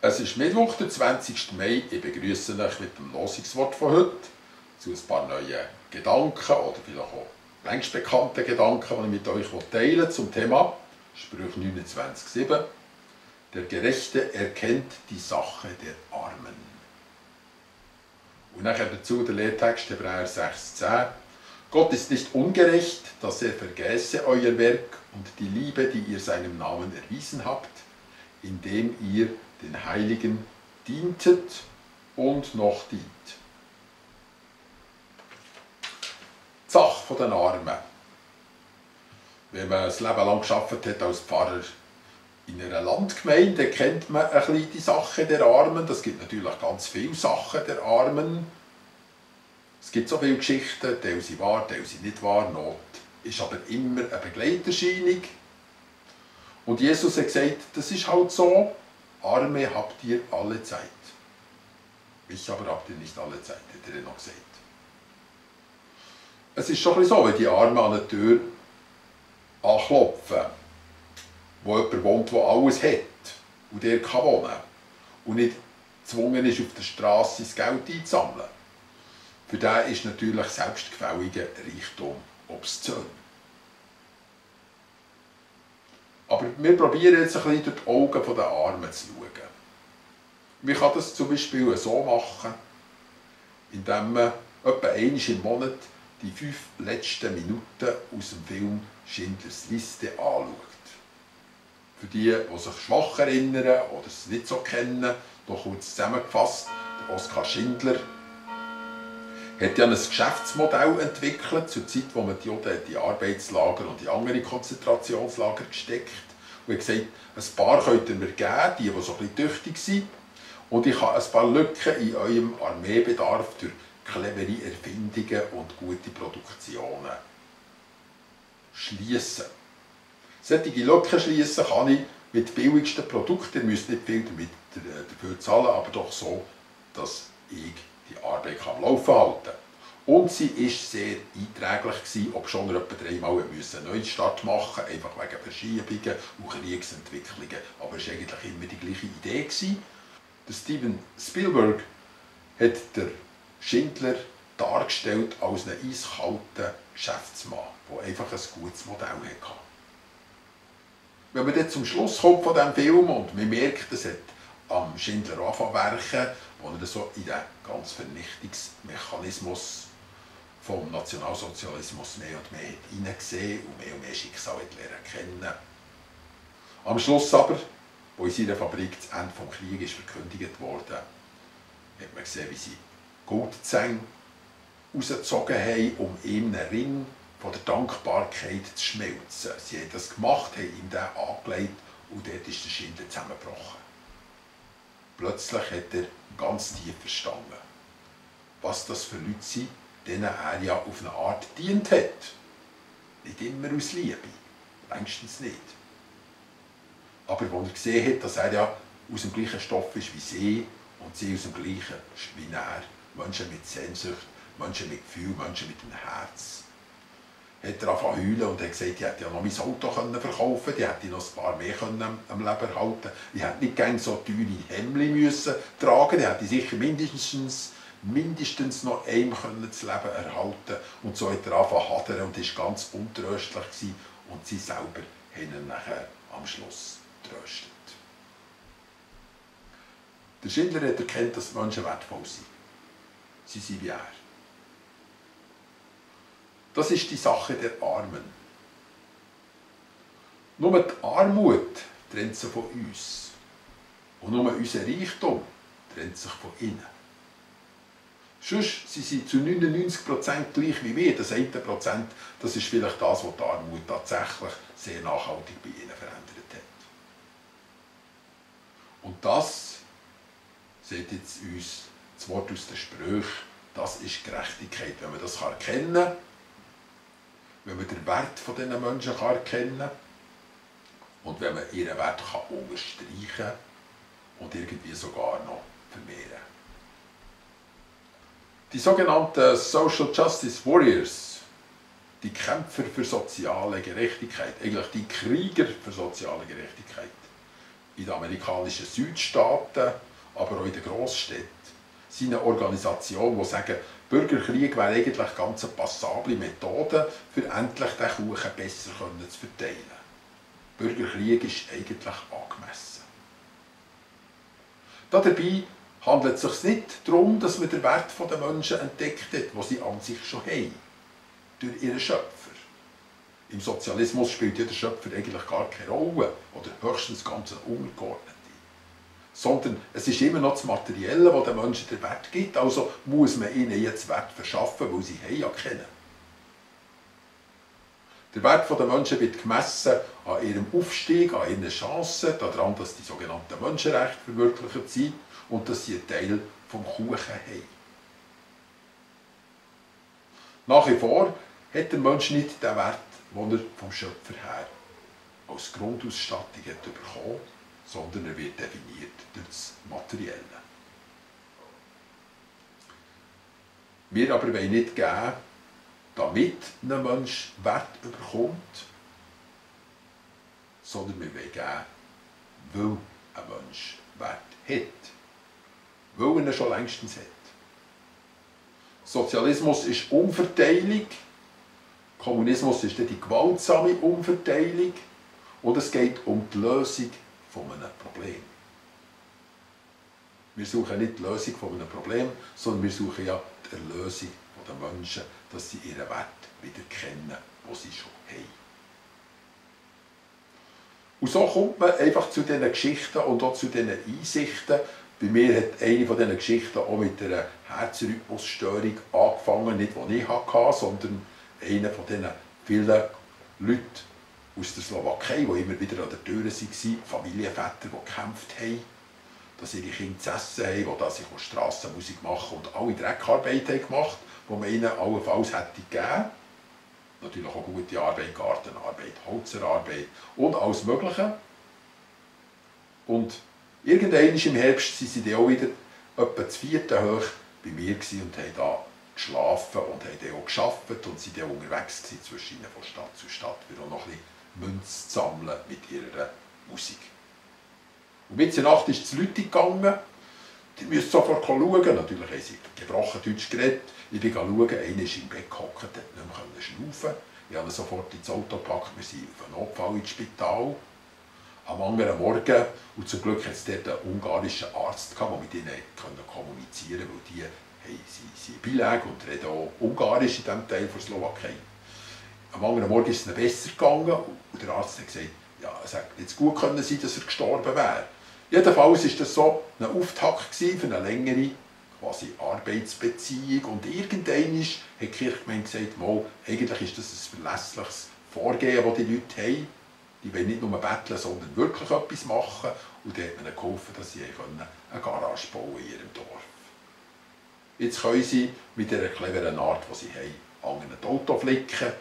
Es ist Mittwoch, der 20. Mai. Ich begrüße euch mit dem Losungswort von heute zu ein paar neuen Gedanken oder vielleicht auch längst bekannten Gedanken, die ich mit euch teilen will, zum Thema Sprüche 29,7. Der Gerechte erkennt die Sache der Armen. Und nachher dazu der Lehrtext Hebräer 6,10. Gott ist nicht ungerecht, dass er vergäße euer Werk und die Liebe, die ihr seinem Namen erwiesen habt, indem ihr den Heiligen dientet und noch dient. Die Sache der Armen. Wenn man ein Leben lang gearbeitet hat als Pfarrer in einer Landgemeinde, kennt man ein bisschen die Sache der Armen. Es gibt natürlich ganz viele Sachen der Armen. Es gibt so viele Geschichten, teil sie wahr, teil sie nicht wahr. Not ist aber immer eine Begleiterscheinung. Und Jesus hat gesagt, das ist halt so, Arme habt ihr alle Zeit. Mich aber habt ihr nicht alle Zeit, hat er noch gesagt. Es ist schon ein bisschen so, wenn die Armen an der Tür anklopfen, wo jemand wohnt, der alles hat und der kann wohnen und nicht gezwungen ist, auf der Straße das Geld einzusammeln. Für den ist natürlich selbstgefälliger Reichtum obszön. Aber wir probieren jetzt ein bisschen durch die Augen der Armen zu schauen. Man kann das zum Beispiel so machen, indem man etwa einmal im Monat die 5 letzten Minuten aus dem Film Schindlers Liste anschaut. Für die sich schwach erinnern oder es nicht so kennen, noch kurz zusammengefasst, der Oskar Schindler hat ja ein Geschäftsmodell entwickelt, zur Zeit, wo man die Juden in die Arbeitslager und in andere Konzentrationslager gesteckt und hat gesagt, ein paar könnt ihr mir geben, die so ein bisschen tüchtig sind, und ich kann ein paar Lücken in eurem Armeebedarf durch clevere Erfindungen und gute Produktionen schließen. Solche Lücken schließen kann ich mit billigsten Produkten. Ihr müsst nicht viel dafür zahlen, aber doch so, dass ich die Arbeit am Laufen halten kann. Und sie war sehr einträglich, obschon wir etwa 3-mal einen Neustart machen mussten, einfach wegen Verschiebungen und Kriegsentwicklungen. Aber es war eigentlich immer die gleiche Idee. Der Steven Spielberg hat den Schindler dargestellt als einen eiskalten Geschäftsmann, der einfach ein gutes Modell hatte. Wenn man dann zum Schluss kommt von diesem Film und man merkt, es hat am Schindler angefangen, wo er so in den ganzen Vernichtungsmechanismus vom Nationalsozialismus mehr und mehr hineingesehen und mehr Schicksal lernen kennen. Am Schluss aber, wo in seiner Fabrik das Ende des Krieges verkündigt wurde, hat man gesehen, wie sie Goldzähne rausgezogen haben, um ihm einen Ring von der Dankbarkeit zu schmelzen. Sie haben das gemacht, haben ihm den angelegt und dort ist der Schindler zusammengebrochen. Plötzlich hat er ganz tief verstanden, was das für Leute sind, denen er ja auf eine Art dient hat. Nicht immer aus Liebe, längstens nicht. Aber als er gesehen hat, dass er ja aus dem gleichen Stoff ist wie sie und sie aus dem gleichen wie er, Menschen mit Sehnsucht, Menschen mit Gefühl, Menschen mit einem Herz, hat er angefangen zu heulen und hat gesagt, ich hätte ja noch mein Auto verkaufen können, ich hätte noch ein paar mehr am Leben erhalten. Ich hätte nicht gerne so teure Hemden müssen tragen, ich hätte sicher mindestens noch einem das Leben erhalten. Und so hat er angefangen zu hadern und war ganz untröstlich gewesen. Und sie selber haben ihn nachher am Schluss getröstet. Der Schindler hat erkannt, dass Menschen wertvoll sind. Sie sind wie er. Das ist die Sache der Armen. Nur die Armut trennt sich von uns. Und nur unser Reichtum trennt sich von ihnen. Sonst sind sie zu 99% gleich wie wir. Das 1%, das ist vielleicht das, was die Armut tatsächlich sehr nachhaltig bei ihnen verändert hat. Und das, seht jetzt uns das Wort aus den Sprüchen, das ist Gerechtigkeit. Wenn man das erkennen kann, wenn man den Wert dieser Menschen erkennen kann und wenn man ihren Wert unterstreichen kann und irgendwie sogar noch vermehren. Die sogenannten Social Justice Warriors, die Kämpfer für soziale Gerechtigkeit, eigentlich die Krieger für soziale Gerechtigkeit, in den amerikanischen Südstaaten, aber auch in den Großstädten, sind eine Organisation, die sagen, Bürgerkrieg wäre eigentlich eine ganz passable Methode, für endlich den Kuchen besser zu verteilen. Bürgerkrieg ist eigentlich angemessen. Dabei handelt es sich nicht darum, dass man den Wert der Menschen entdeckt hat, den sie an sich schon haben, durch ihren Schöpfer. Im Sozialismus spielt ja der Schöpfer eigentlich gar keine Rolle oder höchstens ganz eine untergeordnete. Sondern es ist immer noch das Materielle, das den Menschen den Wert gibt, also muss man ihnen jetzt Wert verschaffen, weil sie haben ja kennen. Der Wert der Menschen wird gemessen an ihrem Aufstieg, an ihren Chancen, daran, dass die sogenannten Menschenrechte verwirklicht sind und dass sie einen Teil vom Kuchen haben. Nach wie vor hat der Mensch nicht den Wert, den er vom Schöpfer her als Grundausstattung hat bekommen, sondern er wird definiert durch das Materielle. Wir aber wollen nicht geben, damit ein Mensch Wert bekommt, sondern wir wollen geben, weil ein Mensch Wert hat. Weil er ihn schon längstens hat. Sozialismus ist Umverteilung, Kommunismus ist die gewaltsame Umverteilung und es geht um die Lösung von einem Problem. Wir suchen nicht die Lösung von einem Problem, sondern wir suchen ja die Erlösung der Menschen, dass sie ihren Wert wieder kennen, den sie schon haben. Und so kommt man einfach zu diesen Geschichten und auch zu diesen Einsichten. Bei mir hat eine von diesen Geschichten auch mit einer Herzrhythmusstörung angefangen, nicht die ich hatte, sondern einer von diesen vielen Leuten aus der Slowakei, die immer wieder an der Tür waren, Familienväter, die gekämpft haben, dass ihre Kinder zu essen haben, die sich Strassenmusik machen und alle Dreckarbeit haben gemacht, die man ihnen allenfalls hätte gegeben. Natürlich auch gute Arbeit, Gartenarbeit, Holzerarbeit und alles Mögliche. Und irgendwann im Herbst waren sie dann auch wieder etwa das 4. hoch bei mir und haben da geschlafen und haben dann auch gearbeitet und waren dann unterwegs zwischen ihnen von Stadt zu Stadt, wieder auch noch ein bisschen Münzen zu sammeln mit ihrer Musik. Und Mitternacht ist es Leute gegangen, die müssen sofort schauen. Natürlich haben sie gebrochen Deutsch geredet. Ich bin schauen, einer ist im Bett gehockt, hat nicht mehr schnaufen. Ich habe ihn sofort ins Auto gepackt, wir sind auf einen Notfall ins Spital. Am anderen Morgen, und zum Glück hat es dort einen ungarischen Arzt gehabt, der mit ihnen kommunizieren konnte, weil die sind Beilage und reden auch Ungarisch in diesem Teil der Slowakei. Am anderen Morgen ist es ihnen besser gegangen und der Arzt hat gesagt, ja, es hätte jetzt gut können sein, dass er gestorben wäre. Jedenfalls war das so ein Auftakt für eine längere quasi Arbeitsbeziehung und irgendwann hat die Kirchgemeinde gesagt, mal, eigentlich ist das ein verlässliches Vorgehen, das die Leute haben. Die wollen nicht nur betteln, sondern wirklich etwas machen. Und dann hat man ihnen geholfen, dass sie eine Garage bauen in ihrem Dorf. Jetzt können sie mit dieser cleveren Art, die sie haben, an ein Auto flicken.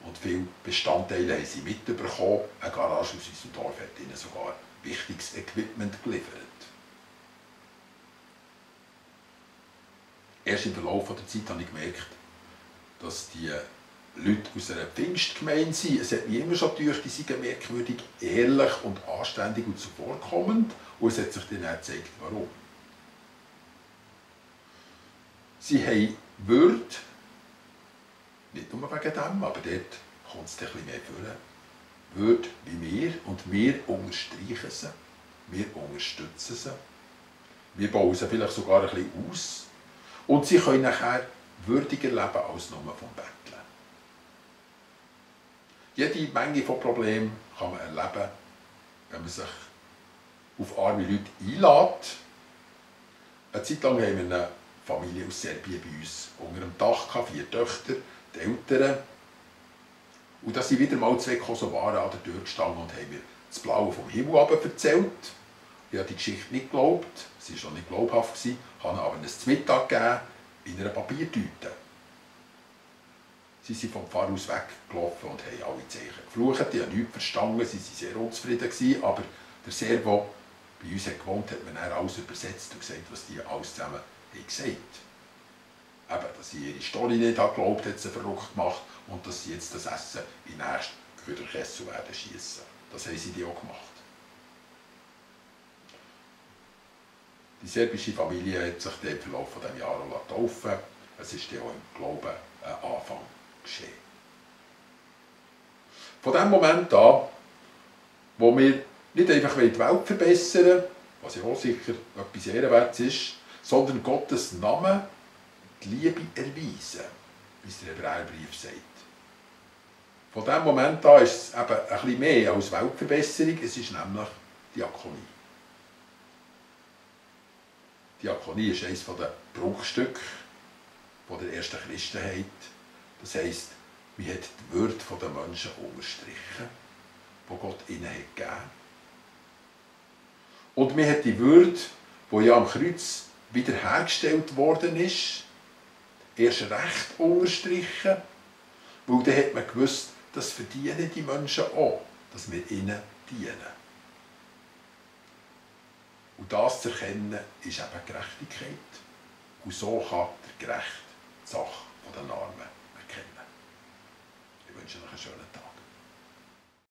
Und viele Bestandteile haben sie mitbekommen. Eine Garage aus unserem Dorf hat ihnen sogar wichtiges Equipment geliefert. Erst im Verlauf der Zeit habe ich gemerkt, dass die Leute aus einer Pfingstgemeinde sind. Es hat mich immer schon gedacht, die seien merkwürdig ehrlich und anständig und zuvorkommend. Und es hat sich dann auch gezeigt, warum. Sie haben Würde, nicht nur wegen dem, aber dort kommt es ein bisschen mehr vor. Würde wie wir und wir unterstreichen sie, wir unterstützen sie, wir bauen sie vielleicht sogar ein bisschen aus und sie können nachher würdiger leben als nur vom Betteln. Jede Menge von Problemen kann man erleben, wenn man sich auf arme Leute einlädt. Eine Zeit lang haben wir eine Familie aus Serbien bei uns unter dem Dach gehabt, 4 Töchter, die Eltern. Und da sind wieder mal 2 Kosovaren an der Tür gestanden und haben mir das Blaue vom Himmel runter erzählt. Ich habe die Geschichte nicht geglaubt, sie war schon nicht glaubhaft, habe aber ein Mittag gegeben in einer Papiertüte. Sie sind vom Pfarrhaus weggelaufen und haben alle Zeichen geflucht. Ich habe nichts verstanden, sie waren sehr unzufrieden, aber der Servo bei uns gewohnt hat mir dann alles übersetzt und gesagt, was die alles zusammen haben gesagt. Eben, dass sie ihre Story nicht geglaubt hat sie verrückt gemacht und dass sie jetzt das Essen in den nächsten Köderkessel werden schiessen. Das haben sie die auch gemacht. Die serbische Familie hat sich dann im Verlauf dieses Jahres auch taufen lassen. Es ist dann auch im Glauben ein Anfang geschehen. Von dem Moment an, wo wir nicht einfach die Welt verbessern wollen, was ja auch sicher etwas Ehrenwertes ist, sondern Gottes Namen die Liebe erweisen, wie es der Hebräerbrief sagt. Von diesem Moment an ist es eben ein bisschen mehr als Weltverbesserung, es ist nämlich Diakonie. Diakonie ist eines der Bruchstücke der ersten Christenheit. Das heisst, man hat die Würde der Menschen unterstrichen, die Gott ihnen gegeben hat. Und man hat die Würde, die ja am Kreuz wiederhergestellt worden ist, erst recht unterstrichen, weil dann hat man gewusst, das verdienen die Menschen auch, dass wir ihnen dienen. Und das zu erkennen, ist eben Gerechtigkeit. Und so kann der Gerechte die Sache der Armen erkennen. Ich wünsche euch einen schönen Tag.